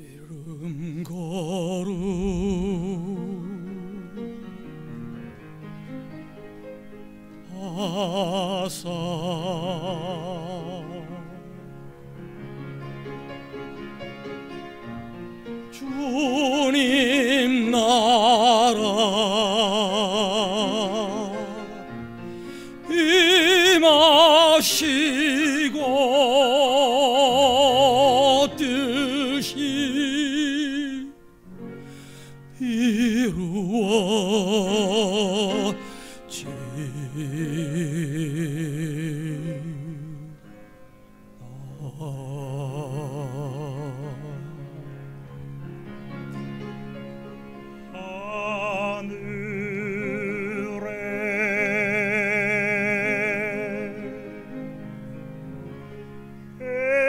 이름 거룩 하사 주님 나라 임하시고 뜻이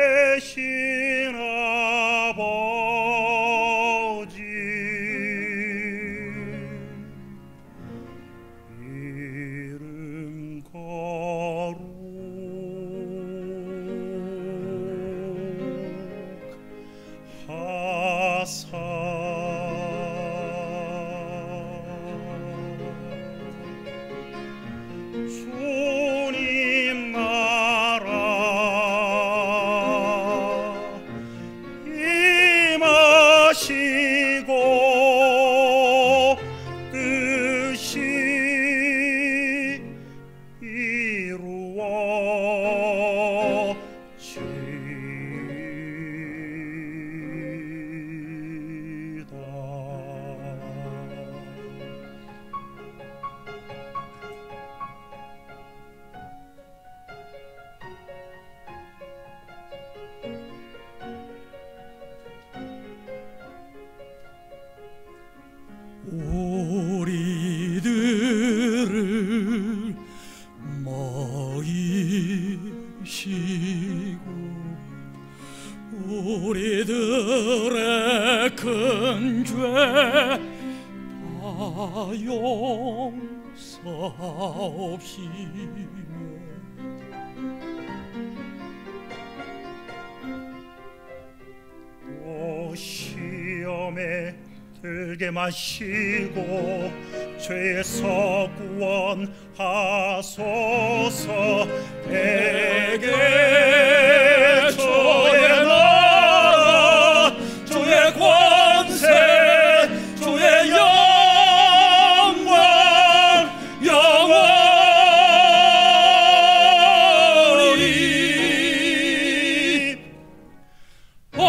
계신 아버지 이름 거룩 하사 주님 나라 임하시고 뜻이 우리들을 모이시고 우리들의 큰 죄 다 용서하옵시며 또 시험에 들게 마시고 죄에서 구원하소서. 대개 주의 나라 주의 권세 주의 영광 영원히 아멘.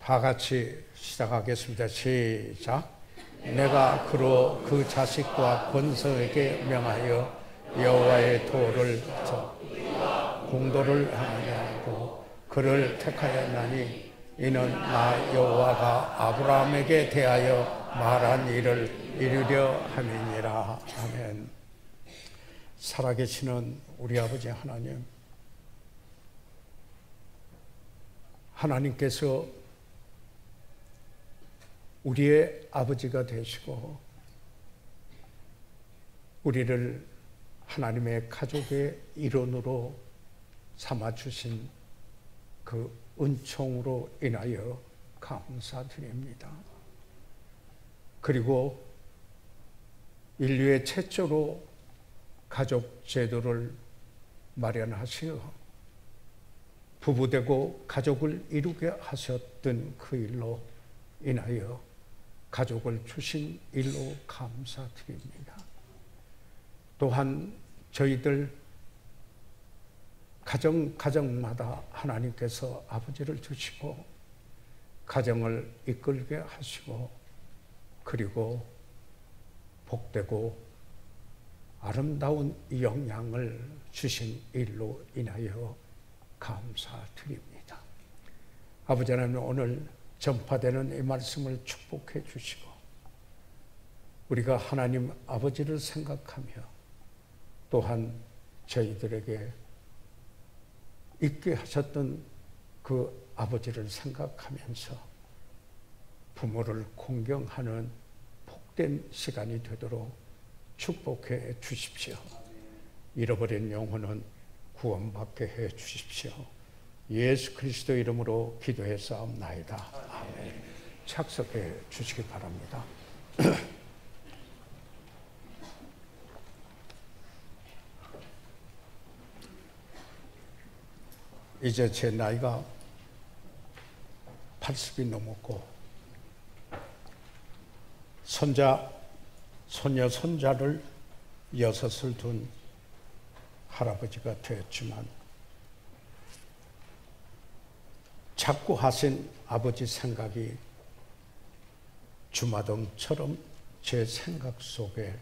다 같이 시작하겠습니다. 시작. 내가 그로 그 자식과 권서에게 명하여 여호와의 도를 공도를 하고 그를 택하였나니 이는 나 여호와가 아브라함에게 대하여 말한 일을 이루려 함이니라. 아멘. 살아계시는 우리 아버지 하나님, 하나님께서 우리의 아버지가 되시고 우리를 하나님의 가족의 일원으로 삼아주신 그 은총으로 인하여 감사드립니다. 그리고 인류의 최초로 가족 제도를 마련하시어 부부되고 가족을 이루게 하셨던 그 일로 인하여 가족을 주신 일로 감사드립니다. 또한 저희들 가정마다 하나님께서 아버지를 주시고 가정을 이끌게 하시고 그리고 복되고 아름다운 영향을 주신 일로 인하여 감사드립니다. 아버지 하나님, 오늘 전파되는 이 말씀을 축복해 주시고 우리가 하나님 아버지를 생각하며 또한 저희들에게 있게 하셨던 그 아버지를 생각하면서 부모를 공경하는 복된 시간이 되도록 축복해 주십시오. 잃어버린 영혼은 구원받게 해 주십시오. 예수 그리스도 이름으로 기도했사옵나이다. 아멘. 착석해 주시기 바랍니다. 이제 제 나이가 80이 넘었고 손자, 손녀, 손자를 6을 둔 할아버지가 되었지만 자꾸 하신 아버지 생각이 주마등처럼 제 생각 속에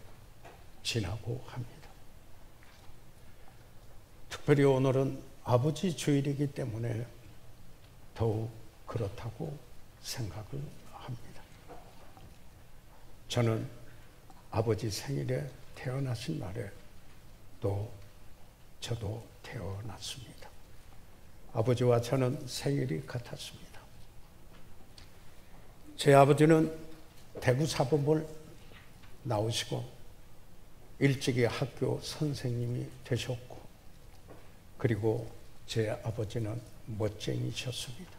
지나고 합니다. 특별히 오늘은 아버지 주일이기 때문에 더욱 그렇다고 생각을 합니다. 저는 아버지 생일에 태어나신 날에 또 저도 태어났습니다. 아버지와 저는 생일이 같았습니다. 제 아버지는 대구 사범을 나오시고 일찍이 학교 선생님이 되셨고 그리고 제 아버지는 멋쟁이셨습니다.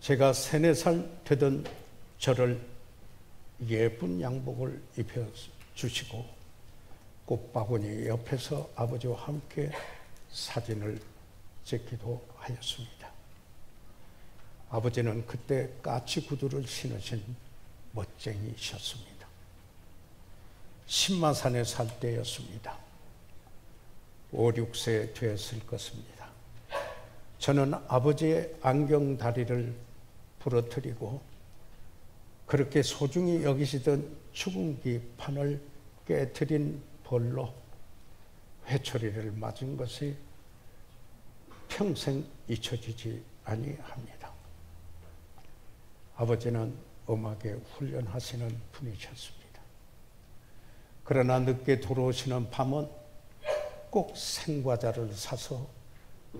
제가 3, 4살 되던 저를 예쁜 양복을 입혀주시고 꽃바구니 옆에서 아버지와 함께 사진을 찍기도 하였습니다. 아버지는 그때 까치 구두를 신으신 멋쟁이셨습니다. 신마산에 살 때였습니다. 5, 6세 되었을 것입니다. 저는 아버지의 안경다리를 부러뜨리고 그렇게 소중히 여기시던 축은기 판을 깨트린 벌로 회초리를 맞은 것이 평생 잊혀지지 아니합니다. 아버지는 음악에 훈련하시는 분이셨습니다. 그러나 늦게 들어오시는 밤은 꼭 생과자를 사서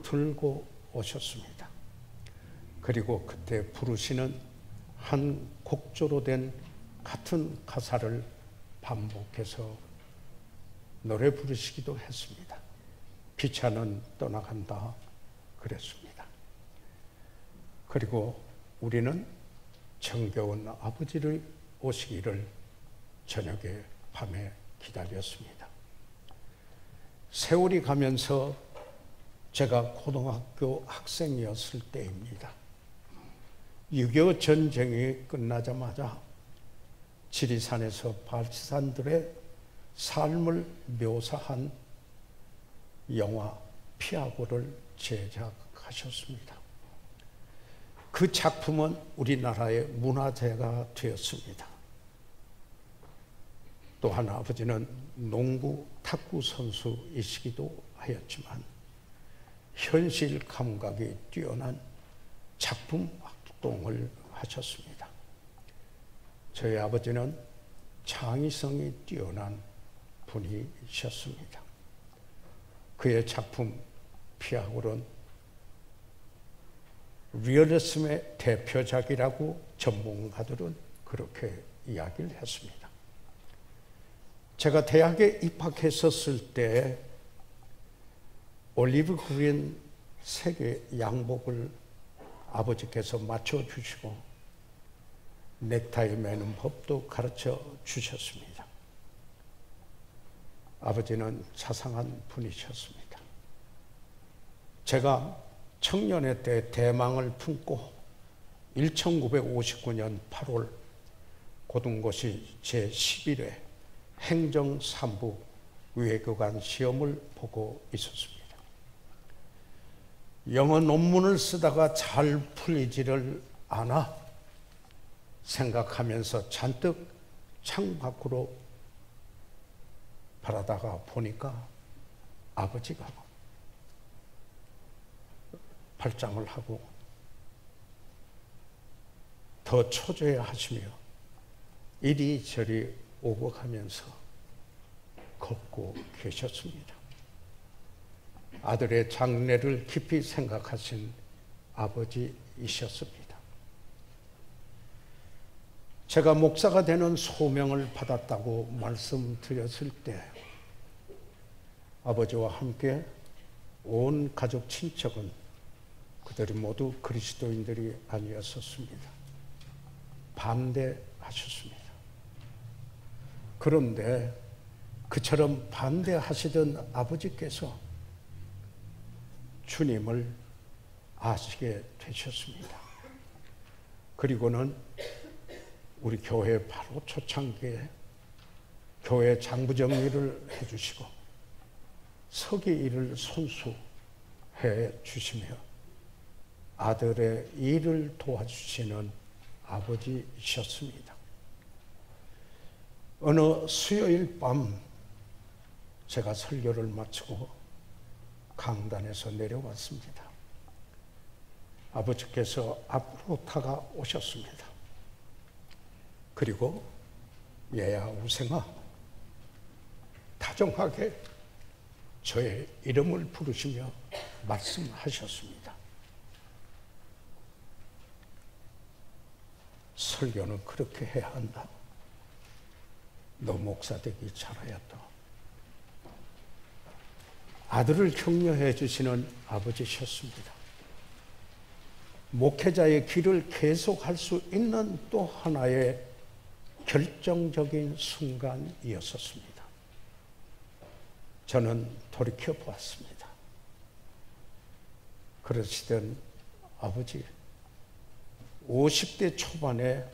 들고 오셨습니다. 그리고 그때 부르시는 한 곡조로 된 같은 가사를 반복해서 노래 부르시기도 했습니다. 피차는 떠나간다 그랬습니다. 그리고 우리는 정겨운 아버지를 오시기를 저녁에 밤에 기다렸습니다. 세월이 가면서 제가 고등학교 학생이었을 때입니다. 6.25 전쟁이 끝나자마자 지리산에서 발치산들의 삶을 묘사한 영화 피아고를 제작하셨습니다. 그 작품은 우리나라의 문화재가 되었습니다. 또한 아버지는 농구, 탁구 선수이시기도 하였지만 현실 감각이 뛰어난 작품 활동을 하셨습니다. 저희 아버지는 창의성이 뛰어난 분이셨습니다. 그의 작품 피아골은 리얼리즘의 대표작이라고 전문가들은 그렇게 이야기를 했습니다. 제가 대학에 입학했었을 때 올리브 그린 색의 양복을 아버지께서 맞춰주시고 넥타이 매는 법도 가르쳐 주셨습니다. 아버지는 자상한 분이셨습니다. 제가 청년회 때 대망을 품고 1959년 8월 고등고시 제11회 행정 3부 외교관 시험을 보고 있었습니다. 영어 논문을 쓰다가 잘 풀리지를 않아 생각하면서 잔뜩 창밖으로 바라다가 보니까 아버지가 발장을 하고 더 초조해하시며 이리저리 오고 가면서 걷고 계셨습니다. 아들의 장래를 깊이 생각하신 아버지이셨습니다. 제가 목사가 되는 소명을 받았다고 말씀드렸을 때 아버지와 함께 온 가족 친척은 그들이 모두 그리스도인들이 아니었었습니다. 반대하셨습니다. 그런데 그처럼 반대하시던 아버지께서 주님을 아시게 되셨습니다. 그리고는 우리 교회 바로 초창기에 교회 장부 정리를 해주시고 서기 일을 손수해 주시며 아들의 일을 도와주시는 아버지이셨습니다. 어느 수요일 밤 제가 설교를 마치고 강단에서 내려왔습니다. 아버지께서 앞으로 다가오셨습니다. 그리고 얘야 우생아 다정하게 저의 이름을 부르시며 말씀하셨습니다. 설교는 그렇게 해야 한다. 너 목사 되기 잘하였다. 아들을 격려해 주시는 아버지셨습니다. 목회자의 길을 계속할 수 있는 또 하나의 결정적인 순간이었습니다. 저는 돌이켜 보았습니다. 그러시던 아버지 50대 초반에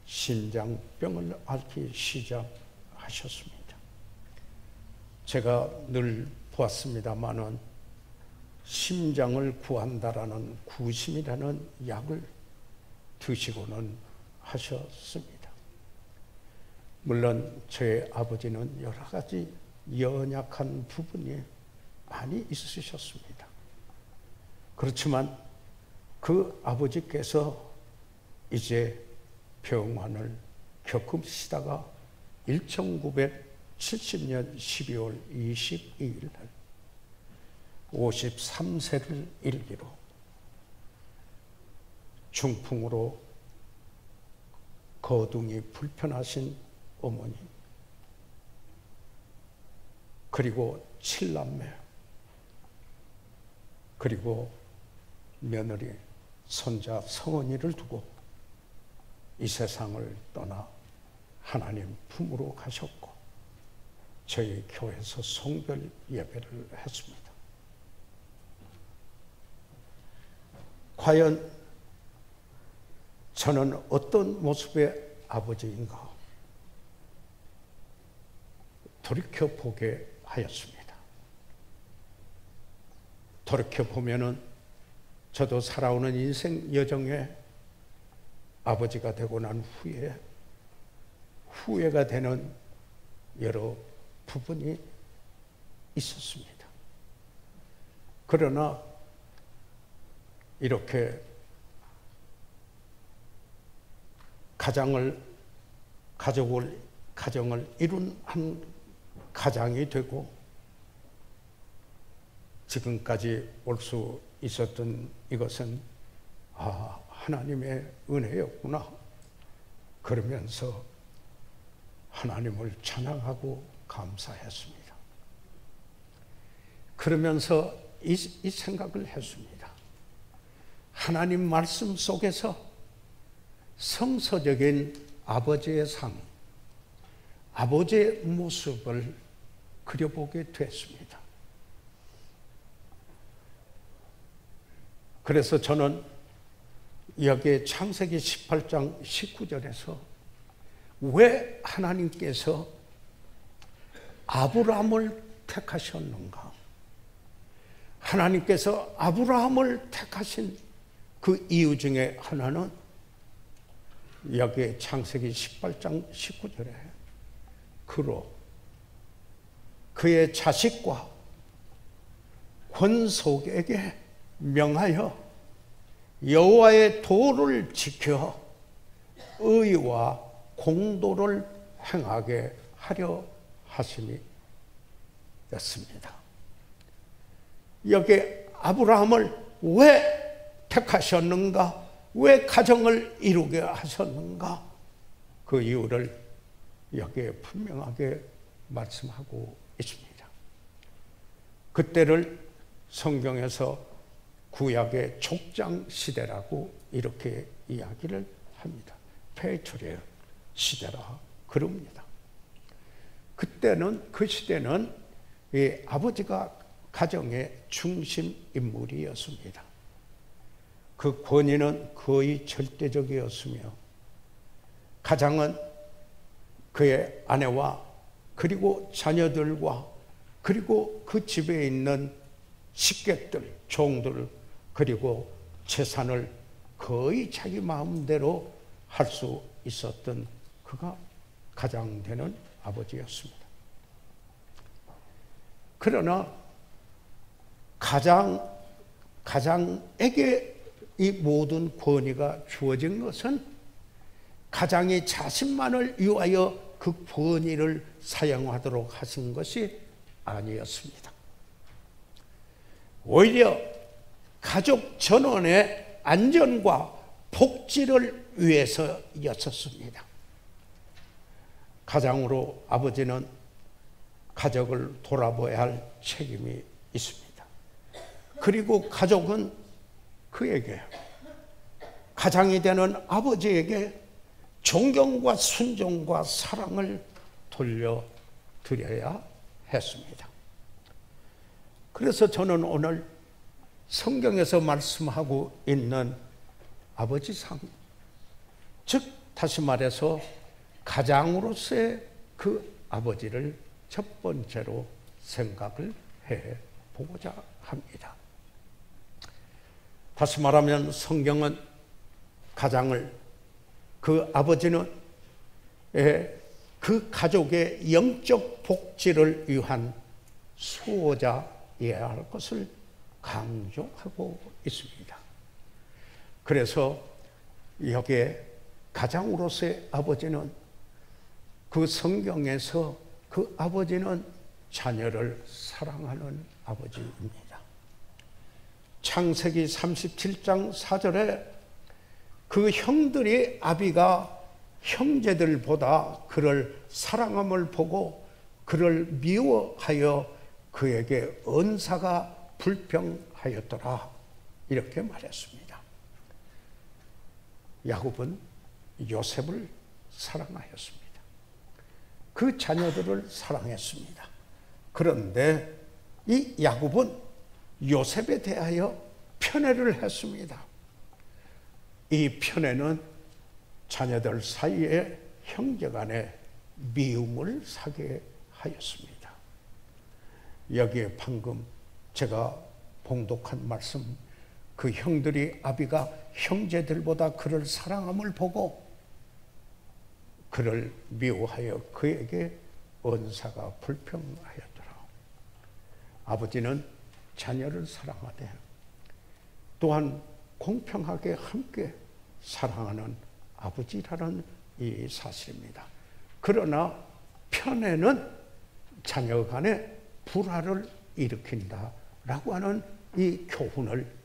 심장병을 앓기 시작하셨습니다. 제가 늘 보았습니다마는 심장을 구한다라는 구심이라는 약을 드시고는 하셨습니다. 물론 저의 아버지는 여러 가지 연약한 부분이 많이 있으셨습니다. 그렇지만 그 아버지께서 이제 병환을 겪으시다가 1970년 12월 22일 날 53세를 일기로 중풍으로 거둥이 불편하신 어머니 그리고 7남매 그리고 며느리 손자 성은이를 두고 이 세상을 떠나 하나님 품으로 가셨고 저희 교회에서 성별 예배를 했습니다. 과연 저는 어떤 모습의 아버지인가 돌이켜보게 하였습니다. 돌이켜보면은 저도 살아오는 인생 여정에 아버지가 되고 난 후에 후회가 되는 여러 부분이 있었습니다. 그러나 이렇게 가정을 이룬 한 가장이 되고 지금까지 올 수 있었던 이것은 하나님의 은혜였구나. 그러면서 하나님을 찬양하고 감사했습니다. 그러면서 이 생각을 했습니다. 하나님 말씀 속에서 성서적인 아버지의 삶, 아버지의 모습을 그려보게 됐습니다. 그래서 저는 여기 창세기 18장 19절에서 왜 하나님께서 아브라함을 택하셨는가? 하나님께서 아브라함을 택하신 그 이유 중에 하나는 여기 창세기 18장 19절에 그로 그의 자식과 권속에게 명하여 여호와의 도를 지켜 의와 공도를 행하게 하려 하심이었습니다. 여기 아브라함을 왜 택하셨는가? 왜 가정을 이루게 하셨는가? 그 이유를 여기에 분명하게 말씀하고 있습니다. 그때를 성경에서 구약의 족장 시대라고 이렇게 이야기를 합니다. 페이트리얼 시대라 그럽니다. 그때는 그 시대는 이 아버지가 가정의 중심 인물이었습니다. 그 권위는 거의 절대적이었으며 가장은 그의 아내와 그리고 자녀들과 그리고 그 집에 있는 식객들, 종들 그리고 재산을 거의 자기 마음대로 할 수 있었던 그가 가장 되는 아버지였습니다. 그러나 가장에게 이 모든 권위가 주어진 것은 가장이 자신만을 위하여 그 권위를 사용하도록 하신 것이 아니었습니다. 오히려 가족 전원의 안전과 복지를 위해서였었습니다. 가장으로 아버지는 가족을 돌아봐야 할 책임이 있습니다. 그리고 가족은 그에게, 가장이 되는 아버지에게 존경과 순종과 사랑을 돌려드려야 했습니다. 그래서 저는 오늘 성경에서 말씀하고 있는 아버지 삶, 즉 다시 말해서 가장으로서의 그 아버지를 첫 번째로 생각을 해보고자 합니다. 다시 말하면 성경은 가장을, 그 아버지는 그 가족의 영적 복지를 위한 수호자여야 할 것을 강조하고 있습니다. 그래서 여기에 가장으로서의 아버지는, 그 성경에서 그 아버지는 자녀를 사랑하는 아버지입니다. 창세기 37장 4절에 그 형들이 아비가 형제들보다 그를 사랑함을 보고 그를 미워하여 그에게 언사가 불평하였더라, 이렇게 말했습니다. 야곱은 요셉을 사랑하였습니다. 그 자녀들을 사랑했습니다. 그런데 이 야곱은 요셉에 대하여 편애를 했습니다. 이 편애는 자녀들 사이에 형제간에 미움을 사게 하였습니다. 여기에 방금 제가 봉독한 말씀, 그 형들이 아비가 형제들보다 그를 사랑함을 보고 그를 미워하여 그에게 언사가 불평하였더라. 아버지는 자녀를 사랑하되 또한 공평하게 함께 사랑하는 아버지라는 이 사실입니다. 그러나 편애는 자녀 간에 불화를 일으킨다라고 하는 이 교훈을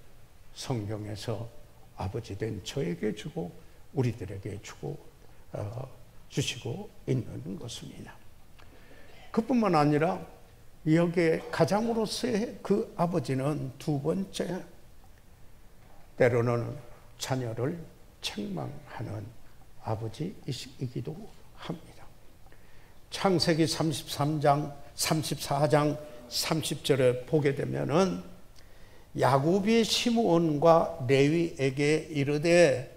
성경에서 아버지 된 저에게 주고 우리들에게 주시고 있는 것입니다. 그뿐만 아니라 여기에 가장으로서의 그 아버지는 두 번째, 때로는 자녀를 책망하는 아버지이기도 합니다. 창세기 34장 30절에 보게 되면은 야곱이 시므온과 레위에게 이르되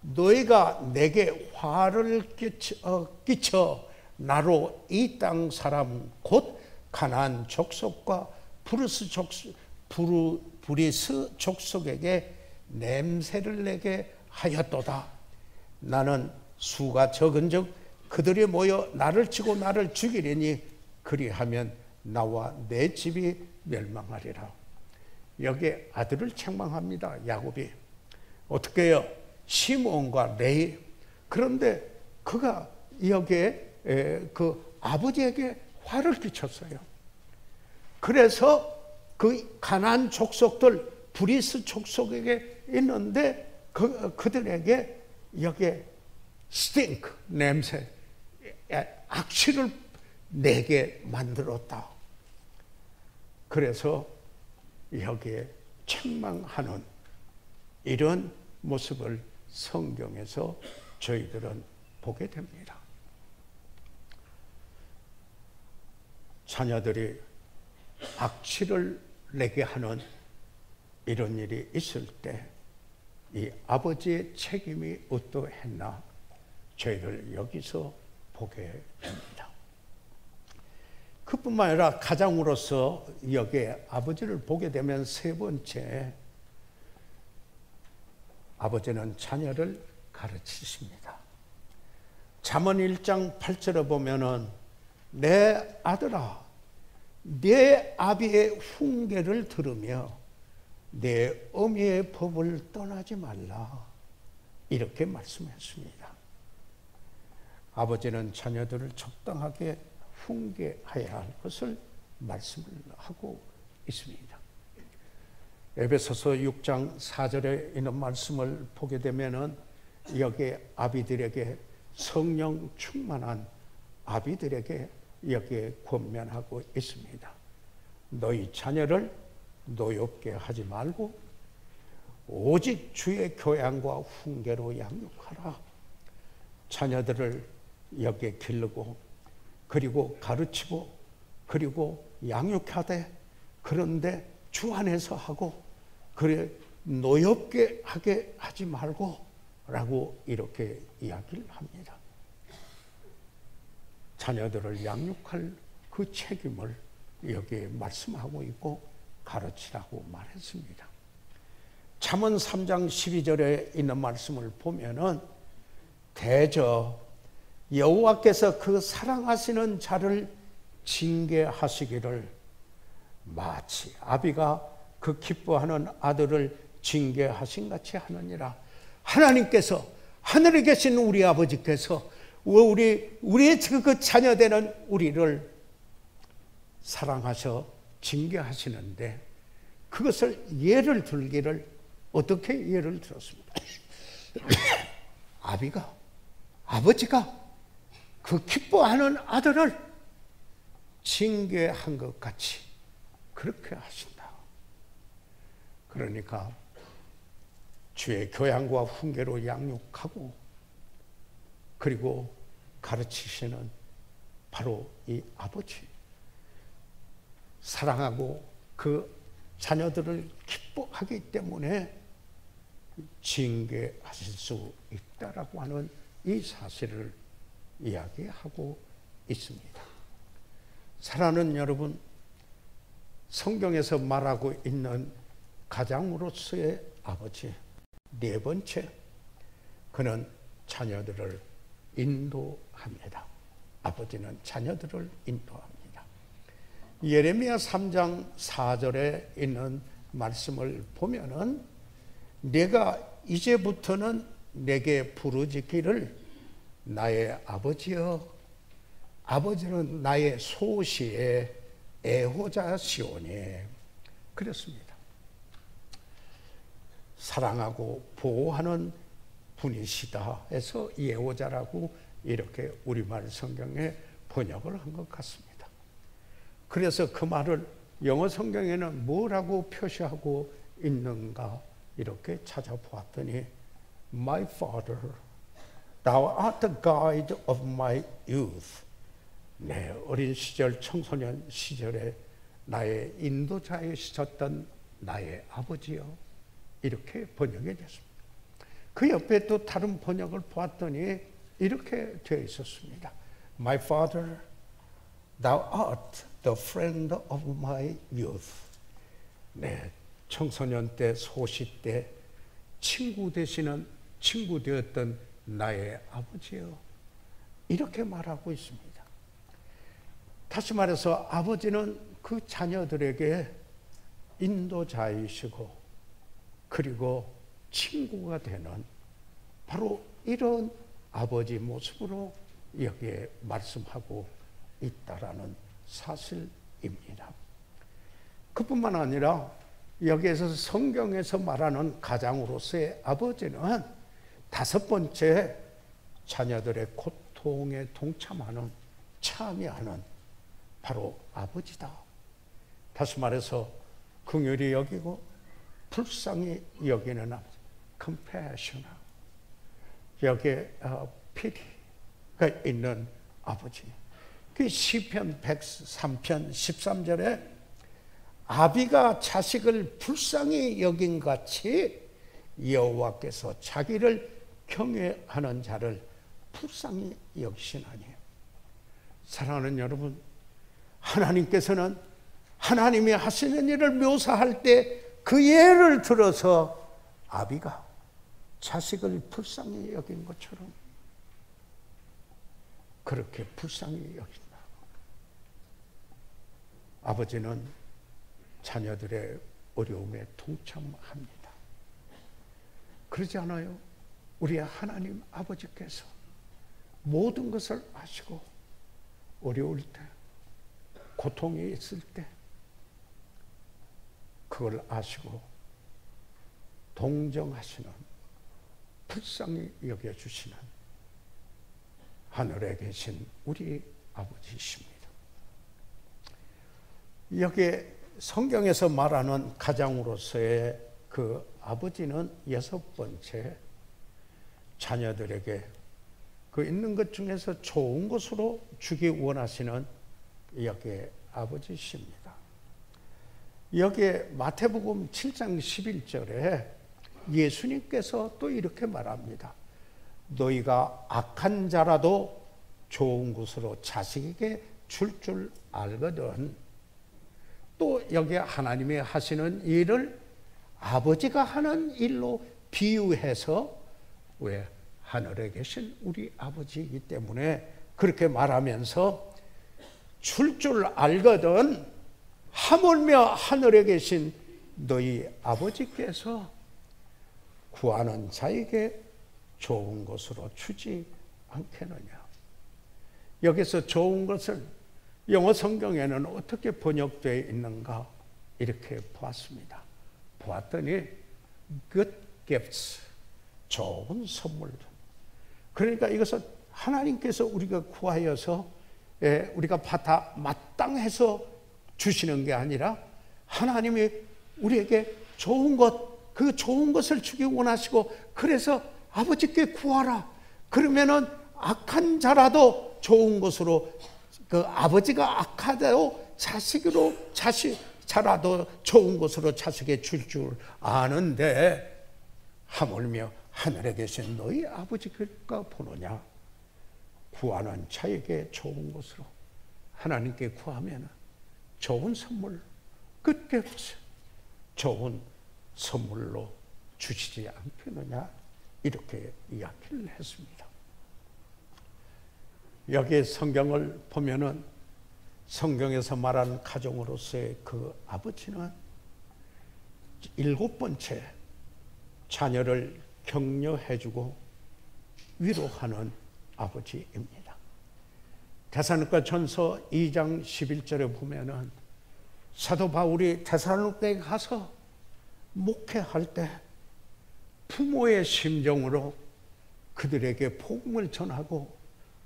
너희가 내게 화를 끼쳐 나로 이 땅 사람 곧 가나안 족속과 브리스 족속에게 냄새를 내게 하였도다. 나는 수가 적은즉 그들이 모여 나를 치고 나를 죽이리니 그리하면 나와 내 집이 멸망하리라. 여기에 아들을 책망합니다. 야곱이 어떻게 해요? 시므온과 레위. 그런데 그가 여기에 그 아버지에게 화를 끼쳤어요. 그래서 그 가나안 족속들 브리스 족속에게 있는데 그들에게 여기에 스팅크, 냄새, 악취를 내게 만들었다. 그래서 여기에 책망하는 이런 모습을 성경에서 저희들은 보게 됩니다. 자녀들이 악취를 내게 하는 이런 일이 있을 때 이 아버지의 책임이 어떠했나 저희들 여기서 보게 됩니다. 그뿐만 아니라 가장으로서 여기에 아버지를 보게 되면 세 번째, 아버지는 자녀를 가르치십니다. 잠언 1장 8절에 보면은 내 아들아 내 아비의 훈계를 들으며 내 어미의 법을 떠나지 말라, 이렇게 말씀했습니다. 아버지는 자녀들을 적당하게 훈계해야 할 것을 말씀을 하고 있습니다. 에베소서 6장 4절에 있는 말씀을 보게 되면은 여기에 아비들에게 성령 충만한 아비들에게 여기에 권면하고 있습니다. 너희 자녀를 노엽게 하지 말고 오직 주의 교양과 훈계로 양육하라. 자녀들을 여기에 기르고 그리고 가르치고 그리고 양육하되, 그런데 주 안에서 하고 그래 노엽게 하게 하지 말고 라고 이렇게 이야기를 합니다. 자녀들을 양육할 그 책임을 여기에 말씀하고 있고 가르치라고 말했습니다. 잠언 3장 12절에 있는 말씀을 보면은 대저 여호와께서 그 사랑하시는 자를 징계하시기를 마치 아비가 그 기뻐하는 아들을 징계하신 같이 하느니라. 하나님께서, 하늘에 계신 우리 아버지께서 우리의 그 자녀되는 우리를 사랑하셔 징계하시는데 그것을 예를 들기를 어떻게 예를 들었습니까? 아버지가 그 기뻐하는 아들을 징계한 것 같이 그렇게 하신다. 그러니까 주의 교양과 훈계로 양육하고 그리고 가르치시는 바로 이 아버지, 사랑하고 그 자녀들을 기뻐하기 때문에 징계하실 수 있다라고 하는 이 사실을 이야기하고 있습니다. 사랑하는 여러분, 성경에서 말하고 있는 가장으로서의 아버지. 네 번째, 그는 자녀들을 인도합니다. 아버지는 자녀들을 인도합니다. 예레미야 3장 4절에 있는 말씀을 보면은 내가 이제부터는 내게 부르짖기를 나의 아버지여, 아버지는 나의 소시의 애호자시오니. 그렇습니다. 사랑하고 보호하는 분이시다 해서 애호자라고 이렇게 우리말 성경에 번역을 한 것 같습니다. 그래서 그 말을 영어 성경에는 뭐라고 표시하고 있는가 이렇게 찾아보았더니 My father, thou art the guide of my youth. 내 어린 시절, 청소년 시절에 나의 인도자이셨던 나의 아버지요. 이렇게 번역이 됐습니다. 그 옆에 또 다른 번역을 보았더니 이렇게 되어 있었습니다. My father, thou art the friend of my youth. 네, 청소년 때, 소시 때 친구 되시는, 친구 되었던 나의 아버지요. 이렇게 말하고 있습니다. 다시 말해서 아버지는 그 자녀들에게 인도자이시고 그리고 친구가 되는 바로 이런 아버지 모습으로 여기에 말씀하고 있다라는 사실입니다. 그뿐만 아니라 여기에서 성경에서 말하는 가장으로서의 아버지는 다섯 번째, 자녀들의 고통에 동참하는, 참여하는 바로 아버지다. 다시 말해서 긍휼히 여기고 불쌍히 여기는 아버지, compassion. 여기에 pity가 있는 아버지. 그 시편 103편 13절에 아비가 자식을 불쌍히 여긴 같이 여호와께서 자기를 경외하는 자를 불쌍히 여기시나니. 사랑하는 여러분, 하나님께서는 하나님이 하시는 일을 묘사할 때 그 예를 들어서 아비가 자식을 불쌍히 여긴 것처럼 그렇게 불쌍히 여긴다. 아버지는 자녀들의 어려움에 동참합니다. 그러지 않아요? 우리 하나님 아버지께서 모든 것을 아시고 어려울 때, 고통이 있을 때 그걸 아시고 동정하시는, 불쌍히 여겨주시는 하늘에 계신 우리 아버지이십니다. 여기에 성경에서 말하는 가장으로서의 그 아버지는 여섯 번째, 자녀들에게 그 있는 것 중에서 좋은 것으로 주기 원하시는 여기에 아버지십니다. 여기에 마태복음 7장 11절에 예수님께서 또 이렇게 말합니다. 너희가 악한 자라도 좋은 것으로 자식에게 줄 알거든. 또 여기에 하나님이 하시는 일을 아버지가 하는 일로 비유해서, 왜? 하늘에 계신 우리 아버지이기 때문에 그렇게 말하면서 줄 알거든. 하물며 하늘에 계신 너희 아버지께서 구하는 자에게 좋은 것으로 주지 않겠느냐. 여기서 좋은 것을 영어 성경에는 어떻게 번역되어 있는가 이렇게 보았습니다. 보았더니 good gifts, 좋은 선물. 그러니까 이것은 하나님께서 우리가 구하여서 우리가 받아 마땅해서 주시는 게 아니라 하나님이 우리에게 좋은 것, 그 좋은 것을 주기 원하시고, 그래서 아버지께 구하라. 그러면은 악한 자라도 좋은 것으로, 그 아버지가 악하다고 자라도 좋은 것으로 자식에 줄 아는데 하물며 하늘에 계신 너희 아버지가 보느냐. 구하는 자에게 좋은 것으로 하나님께 구하면 좋은 선물, 끝없이 좋은 선물로 주시지 않겠느냐 이렇게 이야기를 했습니다. 여기 성경을 보면은 성경에서 말하는 가정으로서의 그 아버지는 7번째 자녀를 격려해주고 위로하는 아버지입니다. 데살로니가 전서 2장 11절에 보면은 사도 바울이 데살로니가에 가서 목회할 때 부모의 심정으로 그들에게 복음을 전하고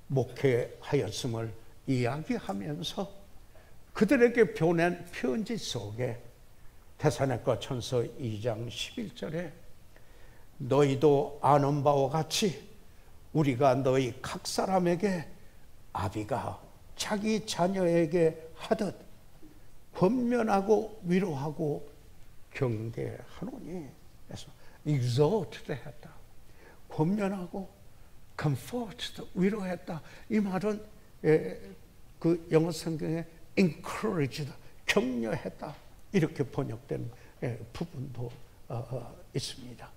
목회하였음을 이야기하면서 그들에게 보낸 편지 속에 데살로니가 전서 2장 11절에 너희도 아는 바와 같이 우리가 너희 각 사람에게 아비가 자기 자녀에게 하듯 권면하고 위로하고 경계하노니. 그래서 exhort 했다. 권면하고 comfort 위로했다. 이 말은 그 영어 성경에 encouraged 격려했다 이렇게 번역된 부분도 있습니다.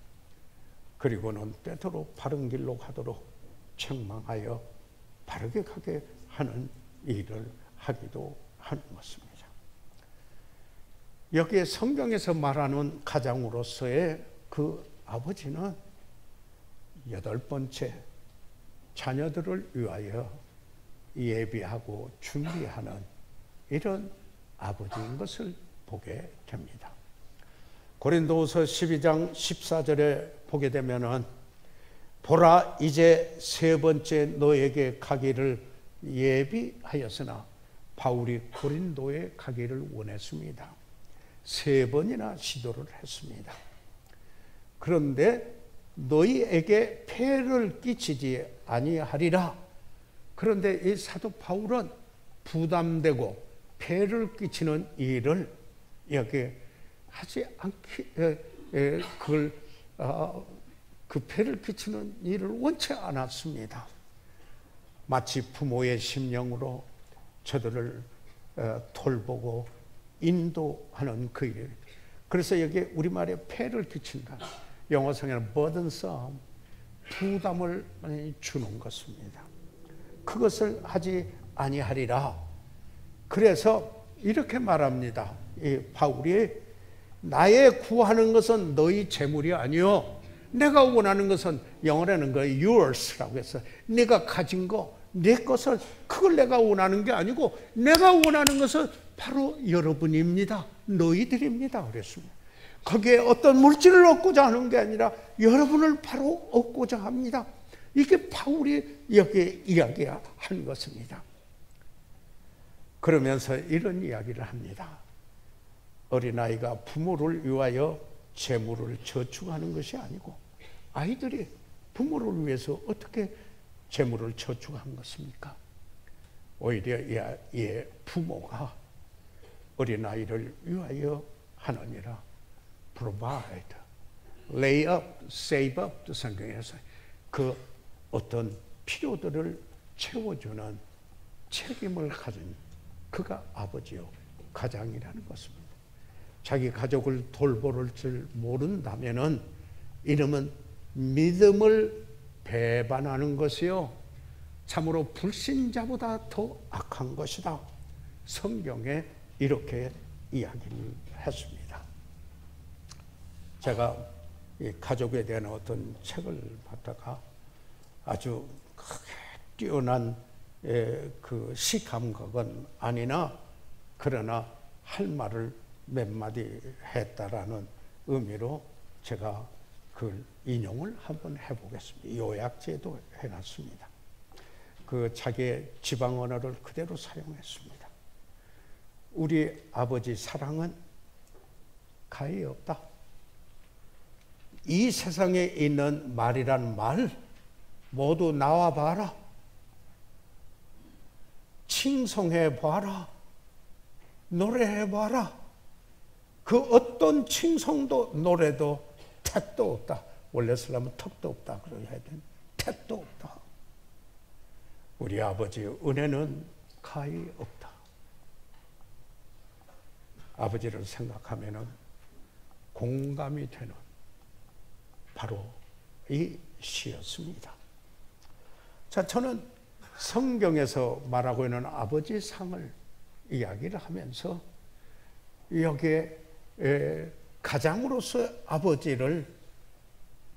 그리고는 때때로 바른 길로 가도록 책망하여 바르게 가게 하는 일을 하기도 하는 것입니다. 여기에 성경에서 말하는 가장으로서의 그 아버지는 8번째 자녀들을 위하여 예비하고 준비하는 이런 아버지인 것을 보게 됩니다. 고린도후서 12장 14절에 보게 되면은 보라 이제 3번째 너에게 가기를 예비하였으나 바울이 고린도에 가기를 원했습니다. 3번이나 시도를 했습니다. 그런데 너희에게 폐를 끼치지 아니하리라. 그런데 이 사도 바울은 부담되고 폐를 끼치는 일을 여기 하지 않기, 그 폐를 끼치는 일을 원치 않았습니다. 마치 부모의 심령으로 저들을 돌보고 인도하는 그 일. 그래서 여기 우리말에 폐를 끼친다. 영어 성에는 burdensome, 부담을 주는 것입니다. 그것을 하지 아니하리라. 그래서 이렇게 말합니다. 이 바울이 나의 구하는 것은 너희 재물이 아니요 내가 원하는 것은 영어로는 그 yours라고 해서 네가 가진 거, 내 것을 그걸 내가 원하는 게 아니고 내가 원하는 것은 바로 여러분입니다. 너희들입니다. 그랬습니다. 거기에 어떤 물질을 얻고자 하는 게 아니라 여러분을 바로 얻고자 합니다. 이게 바울이 여기에 이야기한 것입니다. 그러면서 이런 이야기를 합니다. 어린아이가 부모를 위하여 재물을 저축하는 것이 아니고 아이들이 부모를 위해서 어떻게 재물을 저축한 것입니까? 오히려 이 부모가 어린아이를 위하여 하느니라. provide, lay up, save up 성경에서 그 어떤 필요들을 채워주는 책임을 가진 그가 아버지요 가장이라는 것입니다. 자기 가족을 돌볼 줄 모른다면은 이름은 믿음을 배반하는 것이요 참으로 불신자보다 더 악한 것이다. 성경에 이렇게 이야기를 했습니다. 제가 이 가족에 대한 어떤 책을 봤다가 아주 크게 뛰어난 그 시감각은 아니나 그러나 할 말을 몇 마디 했다라는 의미로 제가 그 인용을 한번 해보겠습니다. 요약제도 해놨습니다. 그 자기의 지방 언어를 그대로 사용했습니다. 우리 아버지 사랑은 가히 없다. 이 세상에 있는 말이란 말 모두 나와봐라. 칭송해봐라. 노래해봐라. 그 어떤 칭송도 노래도 택도 없다. 원래 쓰려면 턱도 없다. 그래야 되는 택도 없다. 우리 아버지의 은혜는 가히 없다. 아버지를 생각하면은 공감이 되는 바로 이 시였습니다. 자, 저는 성경에서 말하고 있는 아버지 상을 이야기를 하면서 여기에 가장으로서 아버지를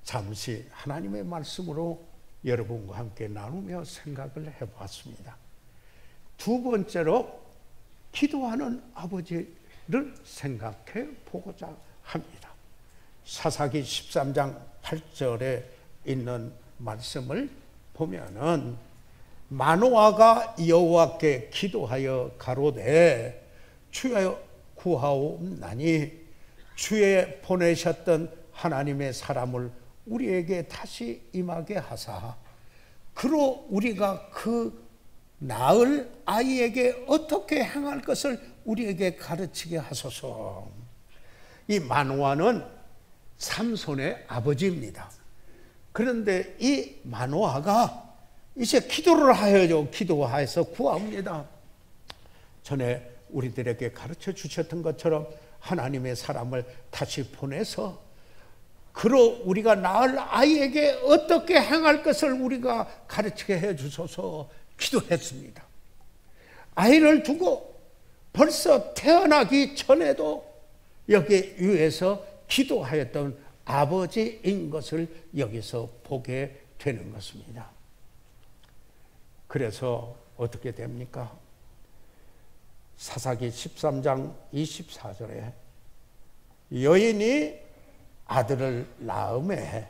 잠시 하나님의 말씀으로 여러분과 함께 나누며 생각을 해봤습니다. 두 번째로 기도하는 아버지를 생각해 보고자 합니다. 사사기 13장 8절에 있는 말씀을 보면은 마노아가 여호와께 기도하여 가로되 주여 구하옵나니 주의 보내셨던 하나님의 사람을 우리에게 다시 임하게 하사 그로 우리가 그 낳을 아이에게 어떻게 행할 것을 우리에게 가르치게 하소서. 이 마노아는 삼손의 아버지입니다. 그런데 이 마노아가 이제 기도를 하여죠. 기도하여서 구합니다. 전에 우리들에게 가르쳐 주셨던 것처럼 하나님의 사람을 다시 보내서 그로 우리가 낳을 아이에게 어떻게 행할 것을 우리가 가르치게 해 주소서 기도했습니다. 아이를 두고 벌써 태어나기 전에도 여기 위에서 기도하였던 아버지인 것을 여기서 보게 되는 것입니다. 그래서 어떻게 됩니까? 사사기 13장 24절에 여인이 아들을 낳음에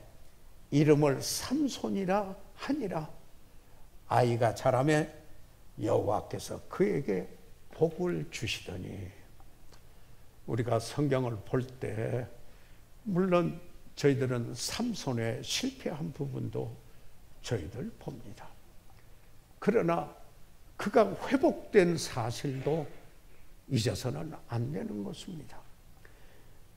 이름을 삼손이라 하니라. 아이가 자라매 여호와께서 그에게 복을 주시더니. 우리가 성경을 볼 때 물론 저희들은 삼손의 실패한 부분도 저희들 봅니다. 그러나 그가 회복된 사실도 잊어서는 안 되는 것입니다.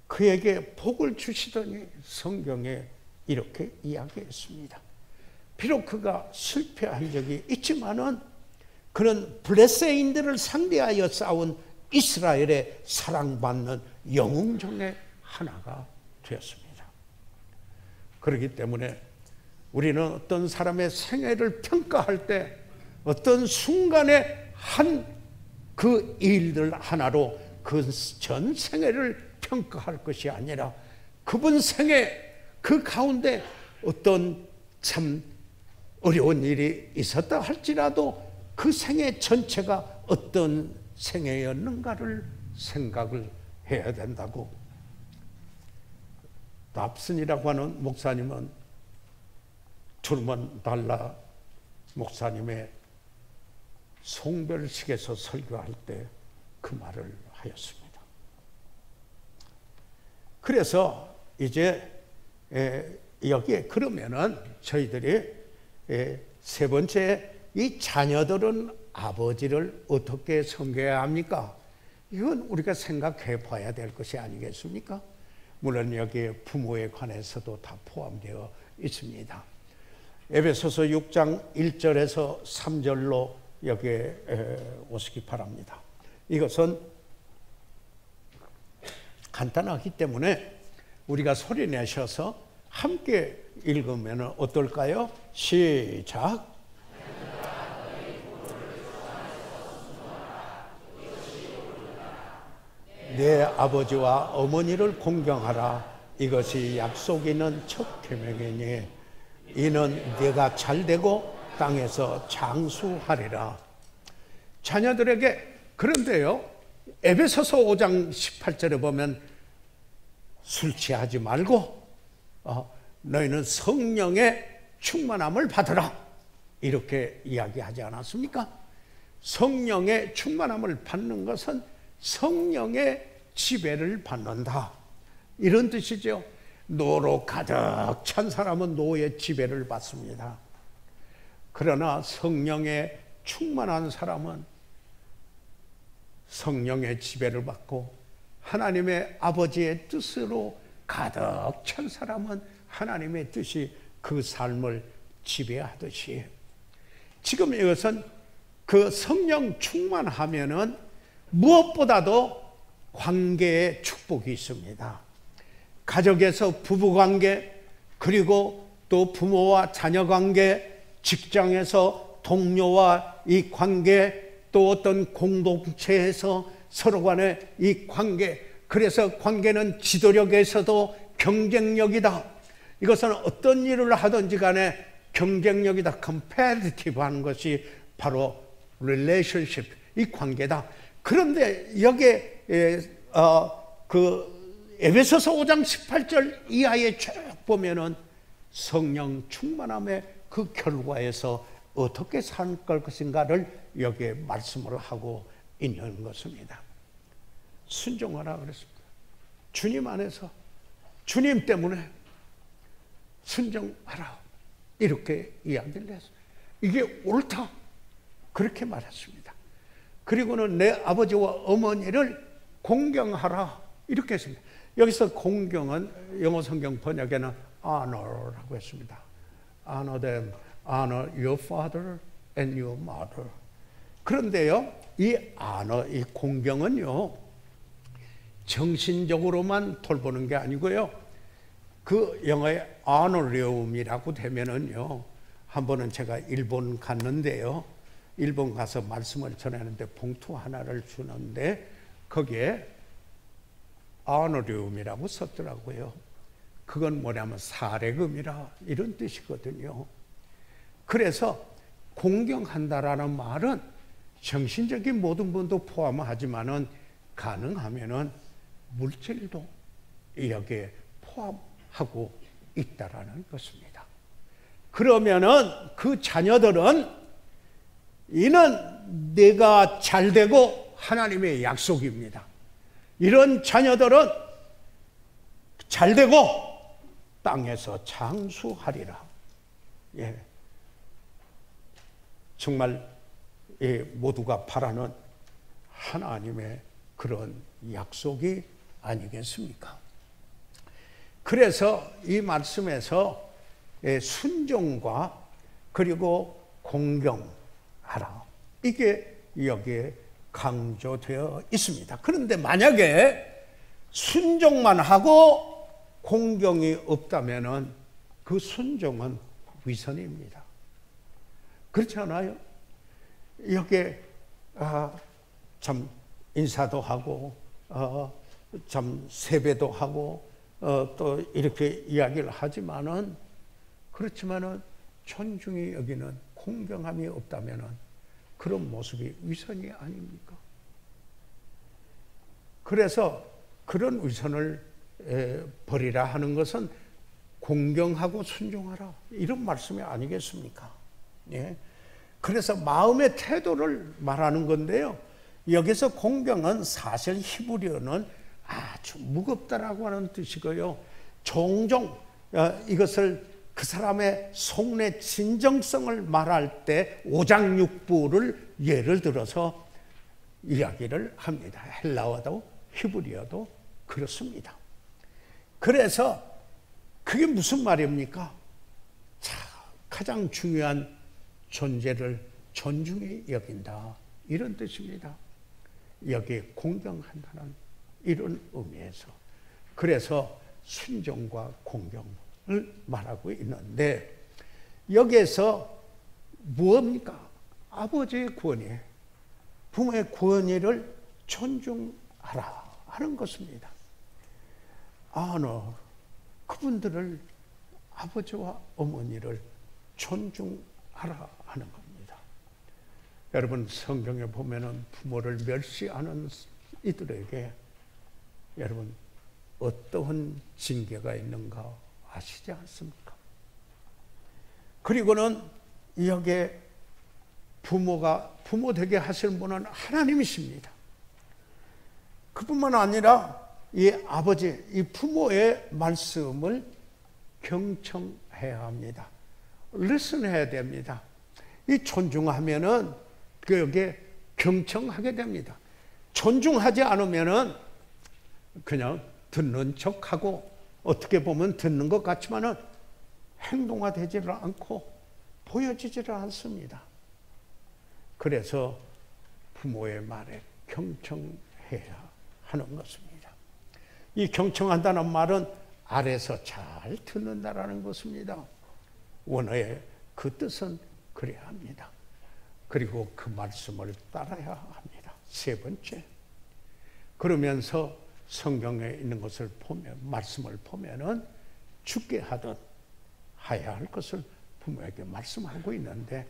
그에게 복을 주시더니 성경에 이렇게 이야기했습니다. 비록 그가 실패한 적이 있지만은 그는 블레셋인들을 상대하여 싸운 이스라엘의 사랑받는 영웅 중에 하나가 되었습니다. 그렇기 때문에 우리는 어떤 사람의 생애를 평가할 때 어떤 순간에 한 그 일들 하나로 그 전 생애를 평가할 것이 아니라 그분 생애 그 가운데 어떤 참 어려운 일이 있었다 할지라도 그 생애 전체가 어떤 생애였는가를 생각을 해야 된다고. 납슨이라고 하는 목사님은 truman 달라 목사님의 송별식에서 설교할 때 그 말을 하였습니다. 그래서 이제 여기에 그러면은 저희들이 세 번째 이 자녀들은 아버지를 어떻게 섬겨야 합니까? 이건 우리가 생각해 봐야 될 것이 아니겠습니까? 물론 여기에 부모에 관해서도 다 포함되어 있습니다. 에베소서 6장 1절에서 3절로 여기에 오시기 바랍니다. 이것은 간단하기 때문에 우리가 소리 내셔서 함께 읽으면 어떨까요? 시작. 내 아버지와 어머니를 공경하라. 이것이 약속 있는 첫 계명이니 이는 네가 잘되고 땅에서 장수하리라. 자녀들에게. 그런데요, 에베소서 5장 18절에 보면 술 취하지 말고 너희는 성령의 충만함을 받으라 이렇게 이야기하지 않았습니까? 성령의 충만함을 받는 것은 성령의 지배를 받는다 이런 뜻이죠. 노로 가득 찬 사람은 노의 지배를 받습니다. 그러나 성령의 충만한 사람은 성령의 지배를 받고 하나님의 아버지의 뜻으로 가득 찬 사람은 하나님의 뜻이 그 삶을 지배하듯이 지금 이것은 그 성령 충만하면은 무엇보다도 관계의 축복이 있습니다. 가족에서 부부관계, 그리고 또 부모와 자녀 관계, 직장에서 동료와 이 관계, 또 어떤 공동체에서 서로 간의 이 관계, 그래서 관계는 지도력에서도 경쟁력이다. 이것은 어떤 일을 하든지 간에 경쟁력이다. competitive 하는 것이 바로 relationship, 이 관계다. 그런데 여기에 에베소서 5장 18절 이하에 쭉 보면은 성령 충만함의 그 결과에서 어떻게 살 것인가를 여기에 말씀을 하고 있는 것입니다. 순종하라 그랬습니다. 주님 안에서, 주님 때문에 순종하라, 이렇게 이야기를 했어요. 이게 옳다, 그렇게 말했습니다. 그리고는 내 아버지와 어머니를 공경하라, 이렇게 했습니다. 여기서 공경은 영어 성경 번역에는 honor라고 했습니다. honor them, honor your father and your mother. 그런데요, 이 honor, 이 공경은요, 정신적으로만 돌보는 게 아니고요, 그 영어의 honorarium이라고 되면은요, 한 번은 제가 일본 갔는데요, 일본 가서 말씀을 전하는데 봉투 하나를 주는데 거기에 honorarium이라고 썼더라고요. 그건 뭐냐면 사례금이라, 이런 뜻이거든요. 그래서 공경한다라는 말은 정신적인 모든 분도 포함하지만은 가능하면은 물질도 여기에 포함하고 있다라는 것입니다. 그러면은 그 자녀들은 이는 내가 잘되고 하나님의 약속입니다. 이런 자녀들은 잘되고 땅에서 장수하리라. 예. 정말 모두가 바라는 하나님의 그런 약속이 아니겠습니까? 그래서 이 말씀에서 순종과 그리고 공경하라, 이게 여기에 강조되어 있습니다. 그런데 만약에 순종만 하고 공경이 없다면은 그 순종은 위선입니다. 그렇지 않아요? 여기에 참 인사도 하고 참 세배도 하고 또 이렇게 이야기를 하지만은, 그렇지만은 존중이 여기는 공경함이 없다면은 그런 모습이 위선이 아닙니까? 그래서 그런 위선을 버리라 하는 것은 공경하고 순종하라, 이런 말씀이 아니겠습니까? 예. 그래서 마음의 태도를 말하는 건데요, 여기서 공경은 사실 히브리어는 아주 무겁다라고 하는 뜻이고요, 종종 이것을 그 사람의 속내 진정성을 말할 때 오장육부를 예를 들어서 이야기를 합니다. 헬라어도 히브리어도 그렇습니다. 그래서 그게 무슨 말입니까? 자, 가장 중요한 존재를 존중히 여긴다, 이런 뜻입니다. 여기에 공경한다는 이런 의미에서, 그래서 순종과 공경을 말하고 있는데, 여기에서 무엇입니까? 아버지의 권위, 부모의 권위를 존중하라 하는 것입니다. 그분들을, 아버지와 어머니를 존중하라 하는 겁니다. 여러분, 성경에 보면은 부모를 멸시하는 이들에게 여러분 어떠한 징계가 있는가 아시지 않습니까? 그리고는 여기에 부모 되게 하시는 분은 하나님이십니다. 그뿐만 아니라 이 아버지, 이 부모의 말씀을 경청해야 합니다. 리슨해야 됩니다. 이 존중하면은 여기에 경청하게 됩니다. 존중하지 않으면은 그냥 듣는 척하고, 어떻게 보면 듣는 것 같지만은 행동화되지를 않고 보여지지를 않습니다. 그래서 부모의 말에 경청해야 하는 것입니다. 이 경청한다는 말은 아래서 잘 듣는다라는 것입니다. 원어의 그 뜻은 그래야 합니다. 그리고 그 말씀을 따라야 합니다. 세 번째, 그러면서 성경에 있는 것을 보면, 말씀을 보면은 죽게 하듯 하야 할 것을 부모에게 말씀하고 있는데,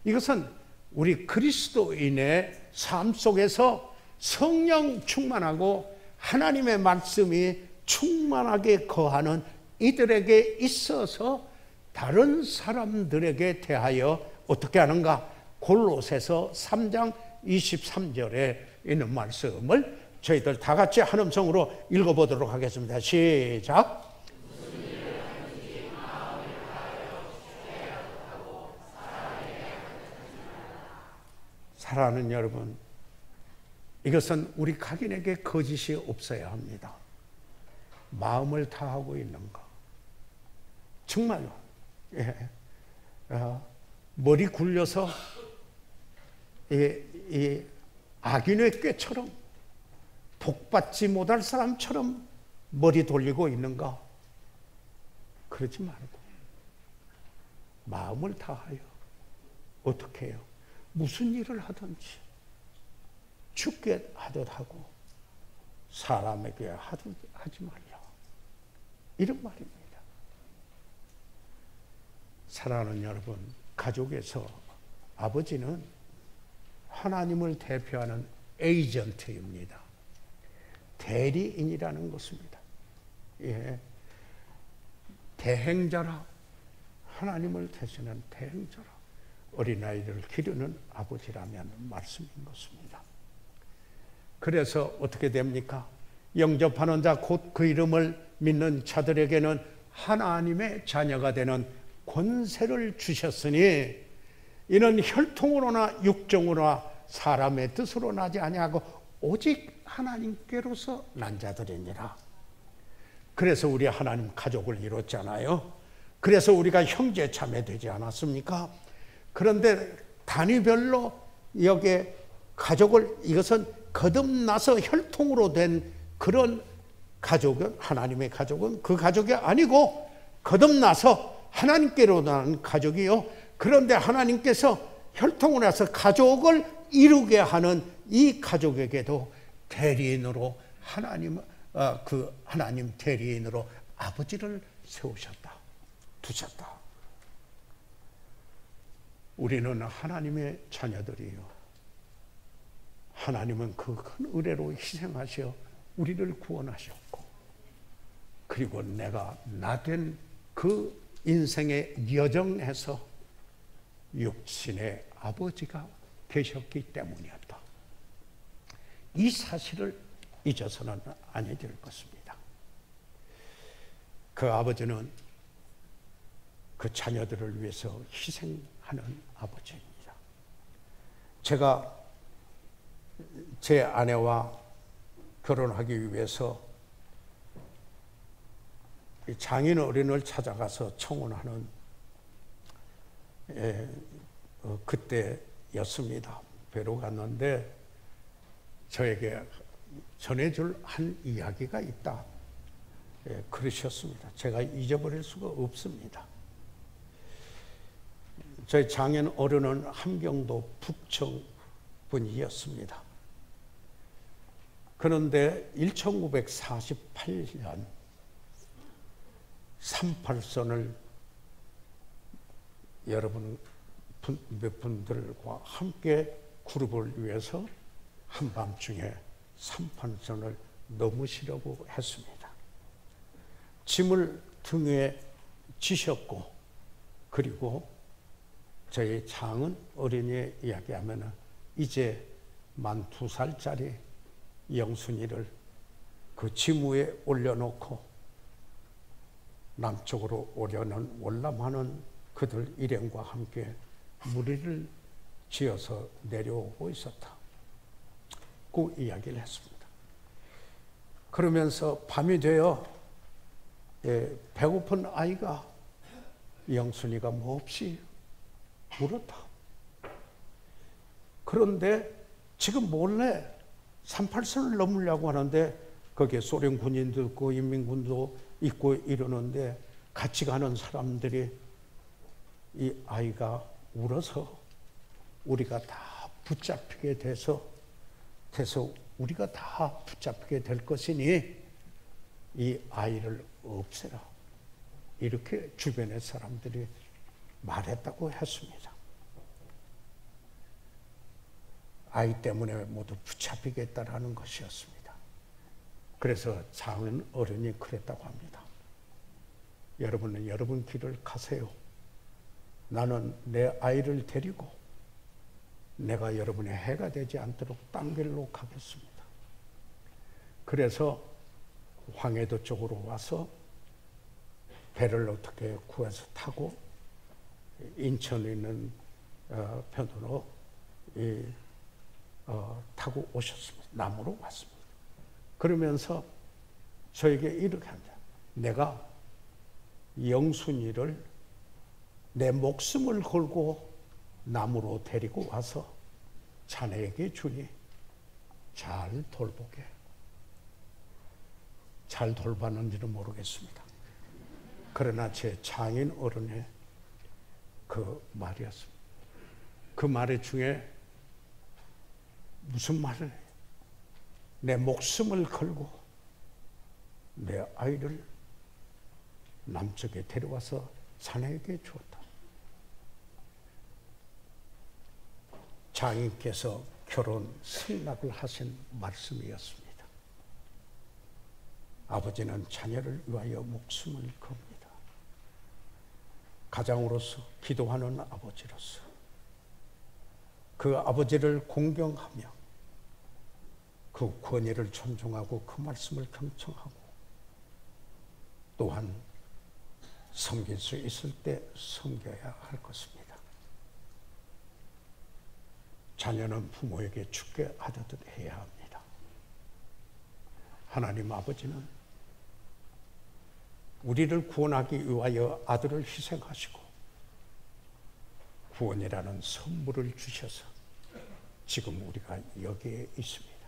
이것은 우리 그리스도인의 삶 속에서 성령 충만하고 하나님의 말씀이 충만하게 거하는 이들에게 있어서 다른 사람들에게 대하여 어떻게 하는가? 골로새서 3장 23절에 있는 말씀을 저희들 다 같이 한 음성으로 읽어보도록 하겠습니다. 시작. 사랑하는 여러분, 이것은 우리 각인에게 거짓이 없어야 합니다. 마음을 다하고 있는가? 정말로 머리 굴려서 이 악인의 꾀처럼 복받지 못할 사람처럼 머리 돌리고 있는가? 그러지 말고 마음을 다하여 어떻게 해요? 무슨 일을 하든지 죽게 하듯 하고 사람에게 하지 말라, 이런 말입니다. 사랑하는 여러분, 가족에서 아버지는 하나님을 대표하는 에이전트입니다. 대리인이라는 것입니다. 예. 대행자라, 하나님을 대신하는 대행자라, 어린아이들을 기르는 아버지라면 말씀인 것입니다. 그래서 어떻게 됩니까? 영접하는 자, 곧 그 이름을 믿는 자들에게는 하나님의 자녀가 되는 권세를 주셨으니 이는 혈통으로나 육정으로나 사람의 뜻으로 나지 아니하고 오직 하나님께로서 난 자들이니라. 그래서 우리 하나님 가족을 이뤘잖아요. 그래서 우리가 형제 자매 되지 않았습니까? 그런데 단위별로 여기에 가족을, 이것은 거듭나서 혈통으로 된 그런 가족은, 하나님의 가족은 그 가족이 아니고 거듭나서 하나님께로 난 가족이요. 그런데 하나님께서 혈통으로 해서 가족을 이루게 하는 이 가족에게도 대리인으로 그 하나님 대리인으로 아버지를 세우셨다, 두셨다. 우리는 하나님의 자녀들이요. 하나님은 그 큰 은혜로 희생하셔 우리를 구원하셨고, 그리고 내가 나 된 그 인생의 여정에서 육신의 아버지가 계셨기 때문이었다. 이 사실을 잊어서는 아니 될 것입니다. 그 아버지는 그 자녀들을 위해서 희생하는 아버지입니다. 제가 제 아내와 결혼하기 위해서 장인 어른을 찾아가서 청혼하는 그때였습니다. 뵈러 갔는데 저에게 전해줄 한 이야기가 있다, 그러셨습니다. 제가 잊어버릴 수가 없습니다. 저희 장인 어른은 함경도 북청 분이었습니다. 그런데 1948년 38선을 여러분 몇 분들과 함께 그룹을 위해서 한밤중에 38선을 넘으시려고 했습니다. 짐을 등에 지셨고, 그리고 저희 장은 어린이 이야기하면 이제 만 2살짜리 영순이를 그 짐 위에 올려놓고 남쪽으로 오려는 월남하는 그들 일행과 함께 무리를 지어서 내려오고 있었다, 그 이야기를 했습니다. 그러면서 밤이 되어 배고픈 아이가 영순이가 몹시 울었다. 그런데 지금 몰래 38선을 넘으려고 하는데 거기에 소련 군인도 있고 인민군도 있고 이러는데 같이 가는 사람들이 이 아이가 울어서 우리가 다 붙잡히게 돼서 우리가 다 붙잡히게 될 것이니 이 아이를 없애라. 이렇게 주변의 사람들이 말했다고 했습니다. 아이 때문에 모두 붙잡히겠다라는 것이었습니다. 그래서 장은 어른이 그랬다고 합니다. 여러분은 여러분 길을 가세요. 나는 내 아이를 데리고 내가 여러분의 해가 되지 않도록 딴 길로 가겠습니다. 그래서 황해도 쪽으로 와서 배를 어떻게 구해서 타고 인천에 있는 편으로 타고 오셨습니다. 남으로 왔습니다. 그러면서 저에게 이렇게 합니다. 내가 영순이를 내 목숨을 걸고 남으로 데리고 와서 자네에게 주니 잘 돌보게. 잘 돌봤는지는 모르겠습니다. 그러나 제 장인 어른의 그 말이었습니다. 그 말 중에 무슨 말을 해요? 내 목숨을 걸고 내 아이를 남쪽에 데려와서 자네에게 주었다. 장인께서 결혼 승낙을 하신 말씀이었습니다. 아버지는 자녀를 위하여 목숨을 겁니다. 가장으로서 기도하는 아버지로서 그 아버지를 공경하며 그 권위를 존중하고 그 말씀을 경청하고 또한 섬길 수 있을 때 섬겨야 할 것입니다. 자녀는 부모에게 죽게 하듯 해야 합니다. 하나님 아버지는 우리를 구원하기 위하여 아들을 희생하시고 구원이라는 선물을 주셔서 지금 우리가 여기에 있습니다.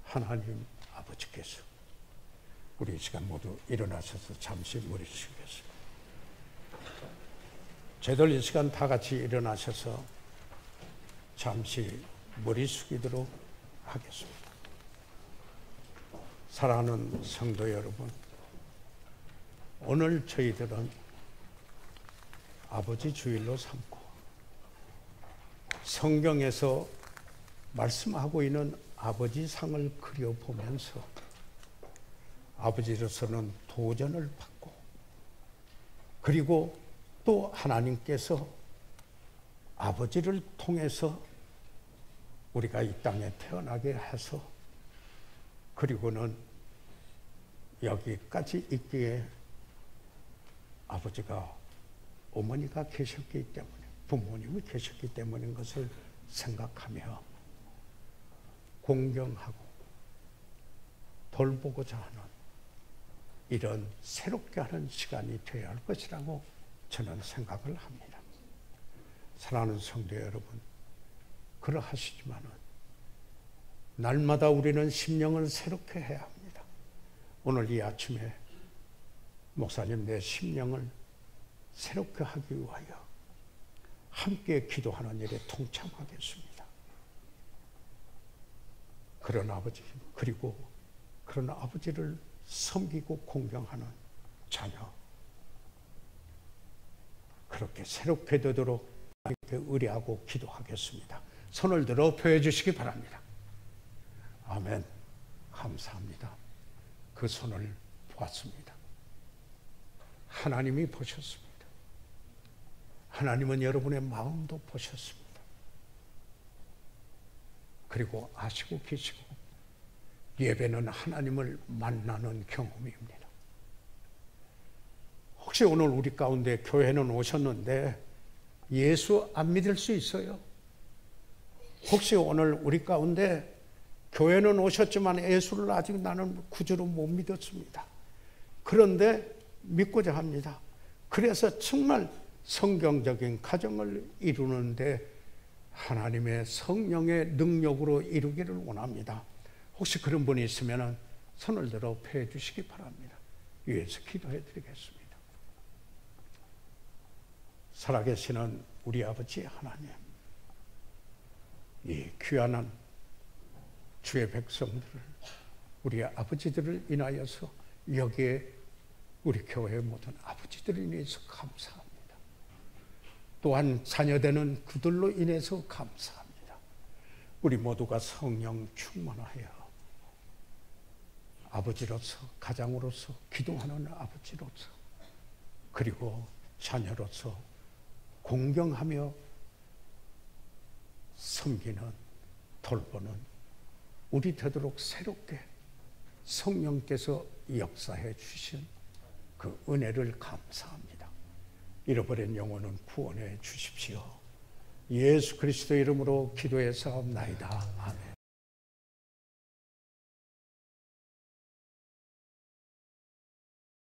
하나님 아버지께서 우리 이 시간 모두 일어나셔서 잠시 머리 숙이겠습니다. 저희들 이 시간 다 같이 일어나셔서 잠시 머리 숙이도록 하겠습니다. 사랑하는 성도 여러분, 오늘 저희들은 아버지 주일로 삼고 성경에서 말씀하고 있는 아버지 상을 그려보면서 아버지로서는 도전을 받고 그리고 또 하나님께서 아버지를 통해서 우리가 이 땅에 태어나게 해서 그리고는 여기까지 있기에 아버지가 어머니가 계셨기 때문에 부모님이 계셨기 때문인 것을 생각하며 공경하고 돌보고자 하는 이런 새롭게 하는 시간이 되어야 할 것이라고 저는 생각을 합니다. 사랑하는 성도 여러분, 그러하시지만은 날마다 우리는 심령을 새롭게 해야 합니다. 오늘 이 아침에 목사님 내 심령을 새롭게 하기 위하여 함께 기도하는 일에 동참하겠습니다. 그런 아버지 그리고 그런 아버지를 섬기고 공경하는 자녀 그렇게 새롭게 되도록 이렇게 의뢰하고 기도하겠습니다. 손을 들어 표해 주시기 바랍니다. 아멘. 감사합니다. 그 손을 보았습니다. 하나님이 보셨습니다. 하나님은 여러분의 마음도 보셨습니다. 그리고 아시고 계시고 예배는 하나님을 만나는 경험입니다. 혹시 오늘 우리 가운데 교회는 오셨는데 예수 안 믿을 수 있어요? 혹시 오늘 우리 가운데 교회는 오셨지만 예수를 아직 나는 구주로 못 믿었습니다. 그런데 믿고자 합니다. 그래서 정말 성경적인 가정을 이루는데 하나님의 성령의 능력으로 이루기를 원합니다. 혹시 그런 분이 있으면 손을 들어 펴 주시기 바랍니다. 위해서 기도해 드리겠습니다. 살아계시는 우리 아버지 하나님, 이 귀한 주의 백성들을, 우리 아버지들을 인하여서, 여기에 우리 교회 모든 아버지들을 인해서 감사합니다. 또한 자녀되는 그들로 인해서 감사합니다. 우리 모두가 성령 충만하여 아버지로서, 가장으로서, 기도하는 아버지로서, 그리고 자녀로서 공경하며 섬기는, 돌보는 우리 되도록 새롭게 성령께서 역사해 주신 그 은혜를 감사합니다. 잃어버린 영혼은 구원해 주십시오. 예수 그리스도 이름으로 기도해 사옵나이다. 아멘.